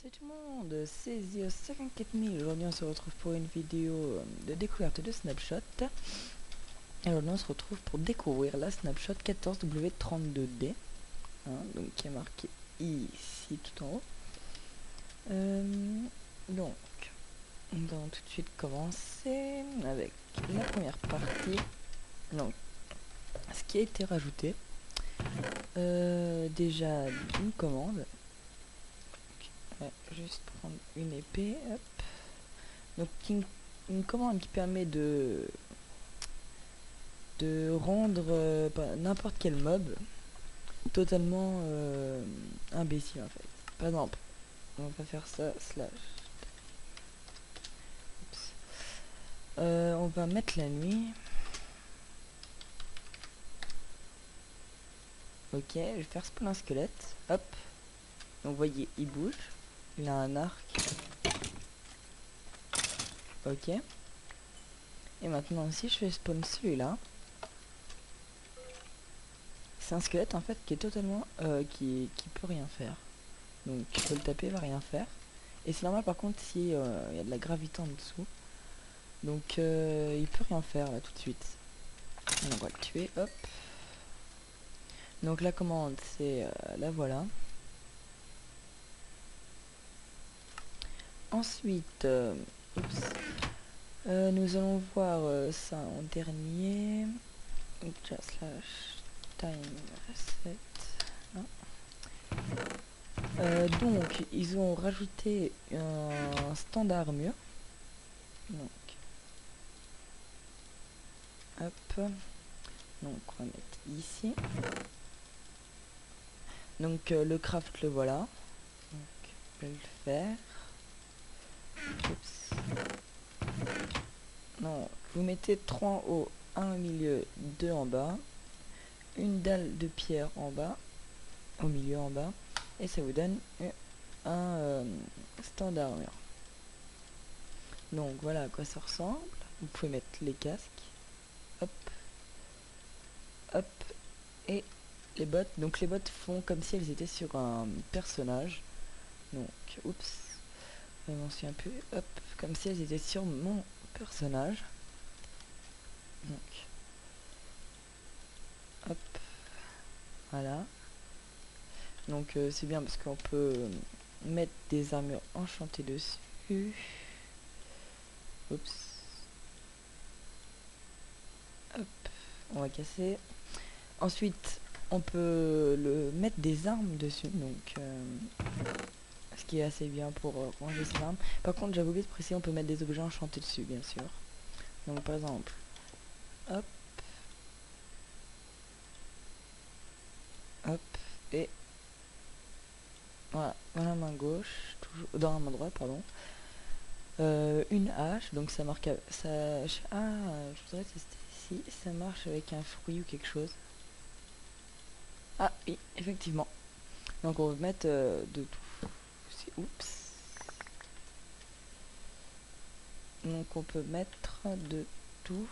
Salut tout le monde, c'est Zio54000. Aujourd'hui on se retrouve pour une vidéo de découverte de snapshot. Et aujourd'hui on se retrouve pour découvrir la snapshot 14W32D, donc qui est marqué ici tout en haut. Donc on va tout de suite commencer avec la première partie. Donc ce qui a été rajouté, déjà une commande. Ouais, juste prendre une épée, hop. Donc une commande qui permet de rendre n'importe quel mob totalement imbécile en fait. Par exemple, on va faire ça, slash. On va mettre la nuit. Ok, je vais faire spawn un squelette, hop. Donc vous voyez, il bouge, il a un arc. Ok. Et maintenant si je fais spawn celui-là, c'est un squelette en fait qui est totalement qui peut rien faire. Donc je peux le taper, il va rien faire. Et c'est normal par contre si il y a de la gravité en dessous. Donc il peut rien faire là tout de suite. On va le tuer, hop. Donc la commande c'est la voilà. Ensuite, nous allons voir ça en dernier. Slash time reset. Donc ils ont rajouté un standard armure. Donc hop. Donc on va mettre ici. Donc le craft le voilà. Donc je vais le faire. Oups. Non, vous mettez 3 en haut, 1 au milieu, 2 en bas, une dalle de pierre en bas, au milieu en bas, et ça vous donne un standard armure. Donc voilà à quoi ça ressemble. Vous pouvez mettre les casques, hop, hop, et les bottes. Donc les bottes font comme si elles étaient sur un personnage. Donc, oups, je m'en souviens un peu, hop, comme si elles étaient sur mon personnage. Donc, hop, voilà. Donc c'est bien parce qu'on peut mettre des armures enchantées dessus. Oups. Hop, on va casser. Ensuite, on peut le mettre des armes dessus, donc ce qui est assez bien pour ranger ses armes. Par contre, j'avais oublié de préciser, on peut mettre des objets enchantés dessus, bien sûr. Donc par exemple, hop, hop, et voilà, dans la main gauche, toujours dans la main droite, pardon. Une hache, donc ça marque ça. Ah, je voudrais tester si ça marche avec un fruit ou quelque chose. Ah oui, effectivement. Donc on va mettre de tout. Oups. Donc on peut mettre de tout.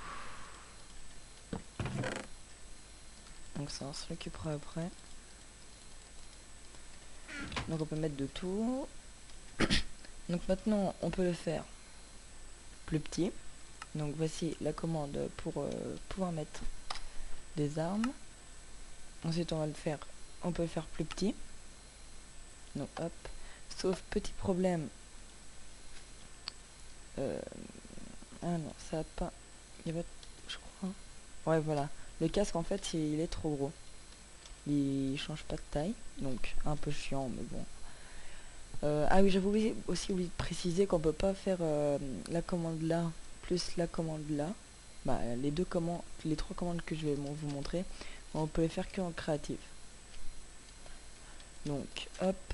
Donc ça on s'en occupera après. Donc on peut mettre de tout. Donc maintenant on peut le faire plus petit. Donc voici la commande pour pouvoir mettre des armes. Ensuite on va le faire, on peut le faire plus petit. Donc hop. Sauf petit problème. Ah non, ça a pas. Il y a pas. Je crois. Ouais voilà. Le casque en fait il est trop gros. Il change pas de taille. Donc un peu chiant mais bon. Ah oui, j'avais aussi oublié de préciser qu'on peut pas faire la commande là plus la commande là. Bah les deux commandes, les trois commandes que je vais vous montrer, on peut les faire que en créatif. Donc hop,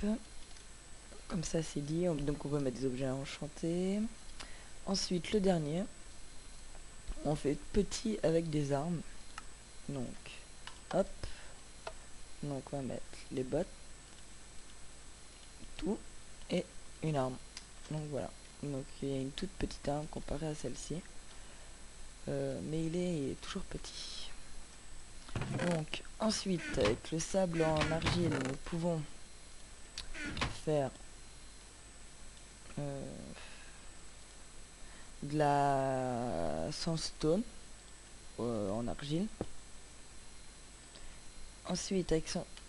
comme ça c'est dit. Donc on va mettre des objets enchantés. Ensuite le dernier, on fait petit avec des armes. Donc hop, donc on va mettre les bottes, tout et une arme. Donc voilà. Donc il y a une toute petite arme comparée à celle-ci. Mais il est toujours petit. Donc ensuite avec le sable en argile nous pouvons faire de la sandstone en argile. Ensuite, avec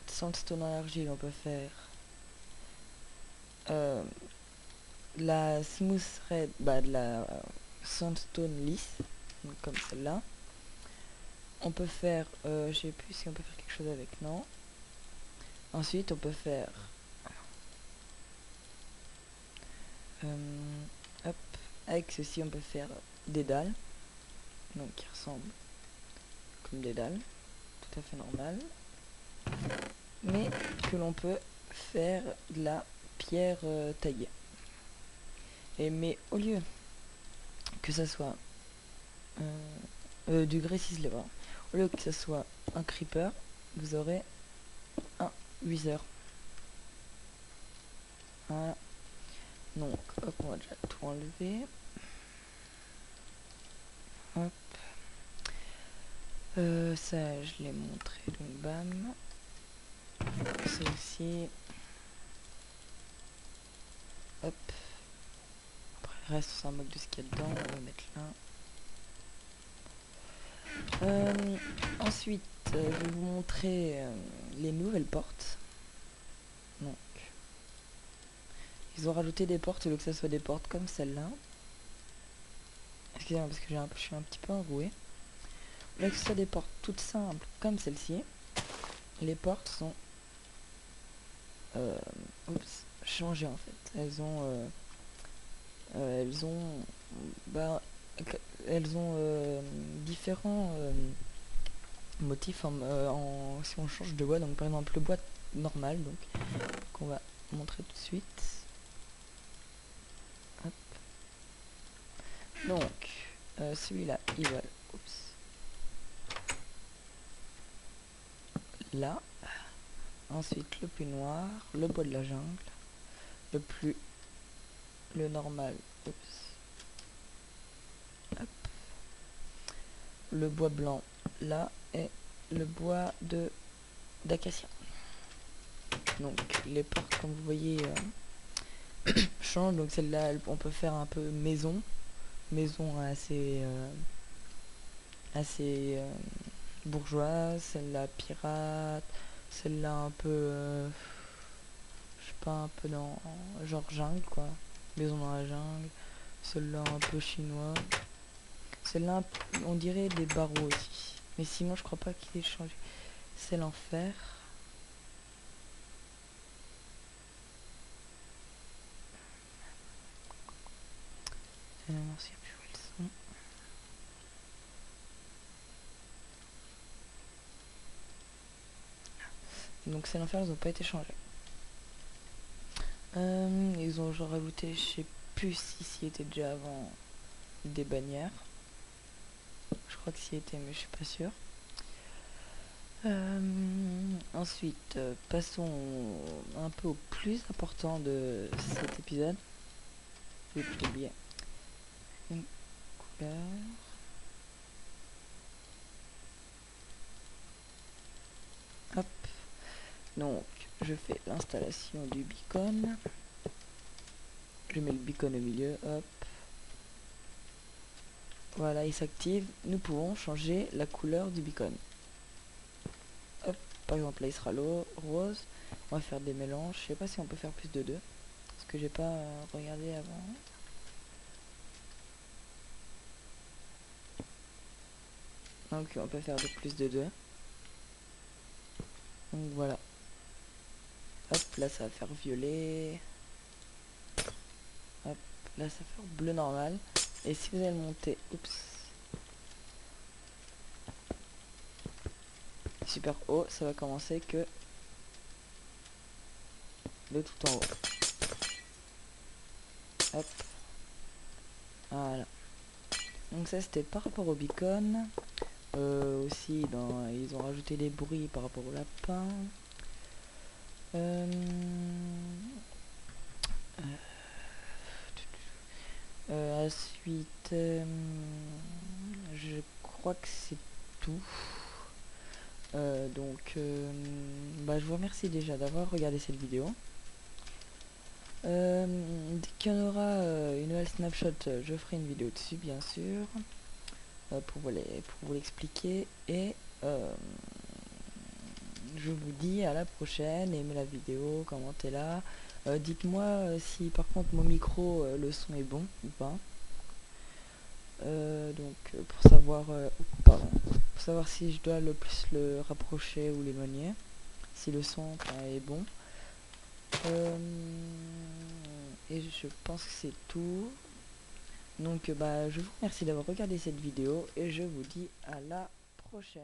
sandstone en argile, on peut faire de la smooth red, de la sandstone lisse, donc comme celle-là. On peut faire, je sais plus si on peut faire quelque chose avec, non. Ensuite, on peut faire, hop, avec ceci, on peut faire des dalles, donc qui ressemblent comme des dalles, tout à fait normal, mais que l'on peut faire de la pierre taillée. Mais au lieu que ça soit du grès ciselé, voilà. Au lieu que ça soit un creeper, vous aurez un wither. Voilà. Donc, hop, on va déjà tout enlever. Hop. Ça, je l'ai montré, donc bam. Celle-ci. Hop. Après, le reste, on s'en moque de ce qu'il y a dedans. On va mettre là. Ensuite, je vais vous montrer les nouvelles portes. Donc, ils ont rajouté des portes, au lieu que ça soit des portes comme celle-là. Excusez-moi parce que je suis un petit peu enroué. Au lieu que ce soit des portes toutes simples comme celle-ci, les portes sont changées en fait. Elles ont différents motifs si on change de bois. Donc par exemple le bois normal, donc qu'on va montrer tout de suite. Hop. Donc celui-là il va là. Ensuite le plus noir, le bois de la jungle, le normal, hop, le bois blanc là, et le bois d'acacia. Donc les portes, comme vous voyez, changent. Donc celle-là, on peut faire un peu maison assez bourgeoise. Celle-là pirate, celle-là un peu je sais pas, un peu dans genre jungle quoi, maison dans la jungle. Celle-là un peu chinois. Celle-là on dirait des barreaux aussi, mais sinon je crois pas qu'il ait changé. C'est l'enfer. Merci, plus où elles sont. Donc c'est l'enfer, ils ont pas été changés. Ils ont genre rajouté, je sais plus si s'y était déjà avant, des bannières. Je crois que s'y était, mais je suis pas sûre. Ensuite, passons un peu au plus important de cet épisode. J'ai oublié une couleur. Hop. Donc, je fais l'installation du beacon. Je mets le beacon au milieu. Hop. Voilà, il s'active. Nous pouvons changer la couleur du beacon. Hop. Par exemple, là, il sera rose. On va faire des mélanges. Je sais pas si on peut faire plus de 2. Parce que j'ai pas regardé avant. Donc, on peut faire de plus de 2. Donc, voilà. Hop, là, ça va faire violet. Hop, là, ça va faire bleu normal. Et si vous allez le monter, oups, super haut, ça va commencer que de tout en haut. Hop. Voilà. Donc ça c'était par rapport au beacon. Aussi ils ont rajouté des bruits par rapport au lapin. Ensuite, je crois que c'est tout. Donc je vous remercie déjà d'avoir regardé cette vidéo. Dès qu'il y en aura une nouvelle snapshot, je ferai une vidéo dessus bien sûr, pour vous l'expliquer. Et je vous dis à la prochaine, aimez la vidéo, commentez-la. Dites-moi si par contre mon micro, le son est bon ou pas. Pour savoir, pardon, pour savoir si je dois le plus le rapprocher ou l'éloigner, si le son est bon. Et je pense que c'est tout. Donc je vous remercie d'avoir regardé cette vidéo et je vous dis à la prochaine.